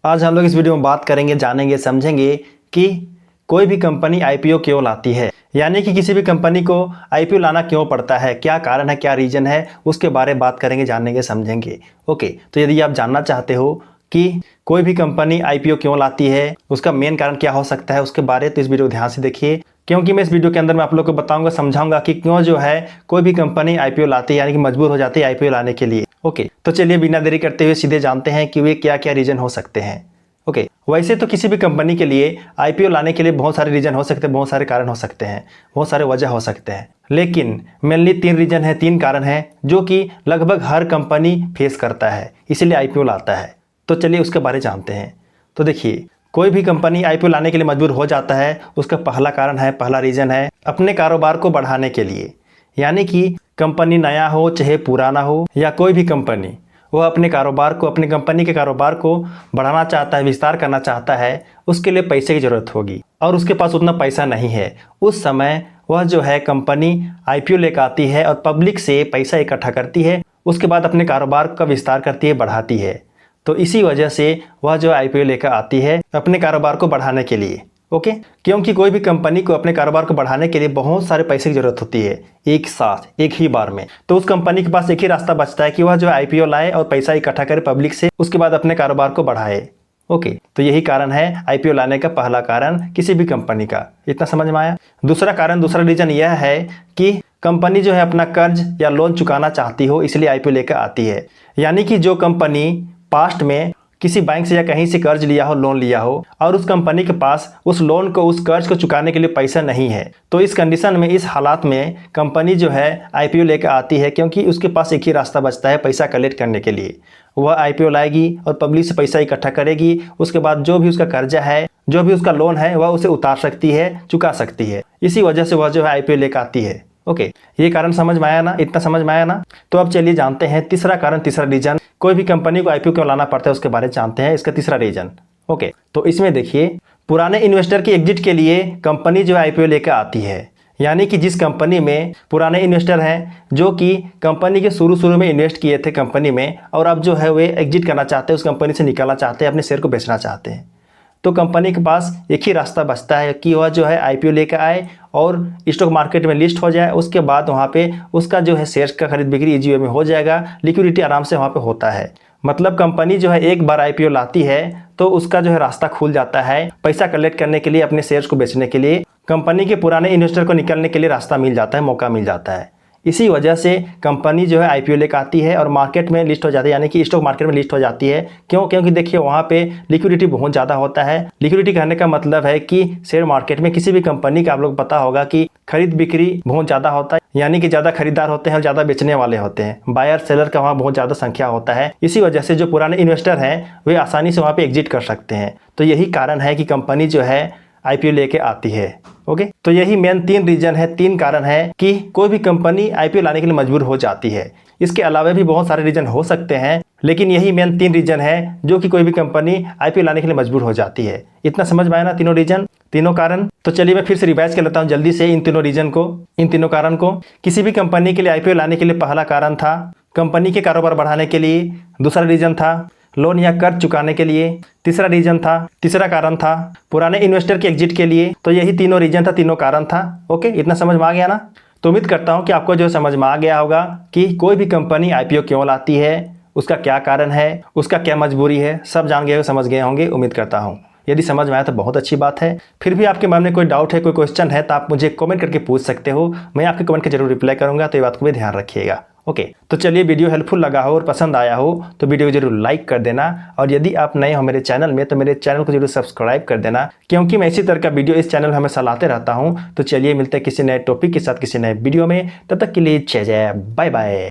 आज हम लोग इस वीडियो में बात करेंगे, जानेंगे, समझेंगे कि कोई भी कंपनी आईपीओ क्यों लाती है, यानी कि किसी भी कंपनी को आईपीओ लाना क्यों पड़ता है, क्या कारण है, क्या रीज़न है, उसके बारे में बात करेंगे, जानेंगे, समझेंगे। ओके, तो यदि आप जानना चाहते हो कि कोई भी कंपनी आईपीओ क्यों लाती है, उसका मेन कारण क्या हो सकता है, उसके बारे तो इस वीडियो को ध्यान से देखिए, क्योंकि मैं इस वीडियो के अंदर मैं आप लोग को बताऊंगा, समझाऊंगा कि क्यों जो है कोई भी कंपनी आईपीओ लाती है, यानी कि मजबूर हो जाती है आईपीओ लाने के लिए। ओके, तो चलिए बिना देरी करते हुए सीधे जानते हैं कि वे क्या क्या रीज़न हो सकते हैं। ओके, वैसे तो किसी भी कंपनी के लिए आईपीओ लाने के लिए बहुत सारे रीज़न हो सकते हैं, बहुत सारे कारण हो सकते हैं, बहुत सारे वजह हो सकते हैं, लेकिन मेनली 3 रीज़न है, 3 कारण हैं जो कि लगभग हर कंपनी फेस करता है, इसीलिए आईपीओ लाता है। तो चलिए उसके बारे में जानते हैं। तो देखिए, कोई भी कंपनी आईपीओ लाने के लिए मजबूर हो जाता है, उसका पहला कारण है, पहला रीज़न है अपने कारोबार को बढ़ाने के लिए। यानी कि कंपनी नया हो चाहे पुराना हो, या कोई भी कंपनी, वह अपने कारोबार को, अपनी कंपनी के कारोबार को बढ़ाना चाहता है, विस्तार करना चाहता है, उसके लिए पैसे की ज़रूरत होगी और उसके पास उतना पैसा नहीं है। उस समय वह जो है कंपनी आईपीओ लेकर आती है और पब्लिक से पैसा इकट्ठा करती है, उसके बाद अपने कारोबार का विस्तार करती है, बढ़ाती है। तो इसी वजह से वह जो आईपीओ लेकर आती है अपने कारोबार को बढ़ाने के लिए। ओके, क्योंकि कोई भी कंपनी को अपने कारोबार को बढ़ाने के लिए बहुत सारे पैसे की ज़रूरत होती है एक साथ, एक ही बार में। तो उस कंपनी के पास एक ही रास्ता बचता है कि वह जो आईपीओ लाए और पैसा इकट्ठा करे पब्लिक से, उसके बाद अपने कारोबार को बढ़ाए। ओके, तो यही कारण है आईपीओ लाने का पहला कारण किसी भी कंपनी का। इतना समझ में आया। दूसरा कारण, दूसरा रीज़न यह है कि कंपनी जो है अपना कर्ज या लोन चुकाना चाहती हो, इसलिए आईपीओ लेकर आती है। यानी कि जो कंपनी पास्ट में किसी बैंक से या कहीं से कर्ज लिया हो, लोन लिया हो, और उस कंपनी के पास उस लोन को, उस कर्ज को चुकाने के लिए पैसा नहीं है, तो इस कंडीशन में, इस हालात में कंपनी जो है आईपीओ लेकर आती है, क्योंकि उसके पास एक ही रास्ता बचता है पैसा कलेक्ट करने के लिए। वह आईपीओ लाएगी और पब्लिक से पैसा इकट्ठा करेगी, उसके बाद जो भी उसका कर्जा है, जो भी उसका लोन है, वह उसे उतार सकती है, चुका सकती है। इसी वजह से वह जो है आईपीओ लेकर आती है। ओके, ये कारण समझ में आया ना, इतना समझ में आया ना। तो अब चलिए जानते हैं तीसरा कारण, तीसरा रीजन, कोई भी कंपनी को आईपीओ क्यों लाना पड़ता है, उसके बारे में जानते हैं, इसका तीसरा रीजन। ओके, तो इसमें देखिए, पुराने इन्वेस्टर की एग्जिट के लिए कंपनी जो आईपीओ लेकर आती है। यानी कि जिस कंपनी में पुराने इन्वेस्टर हैं, जो कि कंपनी के शुरू में इन्वेस्ट किए थे कंपनी में, और अब जो है वे एग्जिट करना चाहते हैं, उस कंपनी से निकलना चाहते हैं, अपने शेयर को बेचना चाहते हैं, तो कंपनी के पास एक ही रास्ता बचता है कि वह जो है आईपीओ लेकर आए और स्टॉक मार्केट में लिस्ट हो जाए। उसके बाद वहाँ पे उसका जो है शेयर्स का खरीद बिक्री इजी वे में हो जाएगा, लिक्विडिटी आराम से वहाँ पे होता है। मतलब कंपनी जो है एक बार आईपीओ लाती है तो उसका जो है रास्ता खुल जाता है पैसा कलेक्ट करने के लिए, अपने शेयर्स को बेचने के लिए। कंपनी के पुराने इन्वेस्टर को निकलने के लिए रास्ता मिल जाता है, मौका मिल जाता है। इसी वजह से कंपनी जो है आईपीओ लेकर आती है और मार्केट में लिस्ट हो जाती है, यानी कि स्टॉक मार्केट में लिस्ट हो जाती है। क्यों? क्योंकि देखिए वहाँ पे लिक्विडिटी बहुत ज़्यादा होता है। लिक्विडिटी कहने का मतलब है कि शेयर मार्केट में किसी भी कंपनी का आप लोग पता होगा कि खरीद बिक्री बहुत ज़्यादा होता है, यानी कि ज़्यादा खरीदार होते हैं और ज़्यादा बेचने वाले होते हैं। बायर सेलर का वहाँ बहुत ज़्यादा संख्या होता है। इसी वजह से जो पुराने इन्वेस्टर हैं वे आसानी से वहाँ पे एग्जिट कर सकते हैं। तो यही कारण है कि कंपनी जो है आईपीओ लेके आती है। ओके, तो यही मेन 3 रीजन है, 3 कारण है कि कोई भी कंपनी आईपीओ लाने के लिए मजबूर हो जाती है। इसके अलावा भी बहुत सारे रीजन हो सकते हैं, लेकिन यही मेन 3 रीजन है जो कि कोई भी कंपनी आईपीओ लाने के लिए मजबूर हो जाती है। इतना समझ में आया ना, तीनों रीजन, तीनों कारण। तो चलिए मैं फिर से रिवाइज कर लेता हूँ जल्दी से इन तीनों रीजन को, इन तीनों कारण को। किसी भी कंपनी के लिए आईपीओ लाने के लिए पहला कारण था कंपनी के कारोबार बढ़ाने के लिए, दूसरा रीजन था लोन या कर्ज चुकाने के लिए, तीसरा कारण था पुराने इन्वेस्टर के एग्जिट के लिए। तो यही तीनों रीजन था, तीनों कारण था। ओके, इतना समझ में आ गया ना। तो उम्मीद करता हूँ कि आपको जो समझ में आ गया होगा कि कोई भी कंपनी आईपीओ क्यों लाती है, उसका क्या कारण है, उसका क्या मजबूरी है, सब जान गए, समझ गए होंगे, उम्मीद करता हूँ। यदि समझ में आया तो बहुत अच्छी बात है। फिर भी आपके मन में कोई डाउट है, कोई क्वेश्चन है, तो आप मुझे कमेंट करके पूछ सकते हो। मैं आपके कमेंट का जरूर रिप्लाई करूंगा, तो ये बात को भी ध्यान रखिएगा। ओके, तो चलिए वीडियो हेल्पफुल लगा हो और पसंद आया हो तो वीडियो को जरूर लाइक कर देना, और यदि आप नए हो मेरे चैनल में तो मेरे चैनल को जरूर सब्सक्राइब कर देना, क्योंकि मैं इसी तरह का वीडियो इस चैनल में हमेशा लाते रहता हूँ। तो चलिए मिलते हैं किसी नए टॉपिक के साथ, किसी नए वीडियो में। तब तक के लिए जय जय, बाय बाय।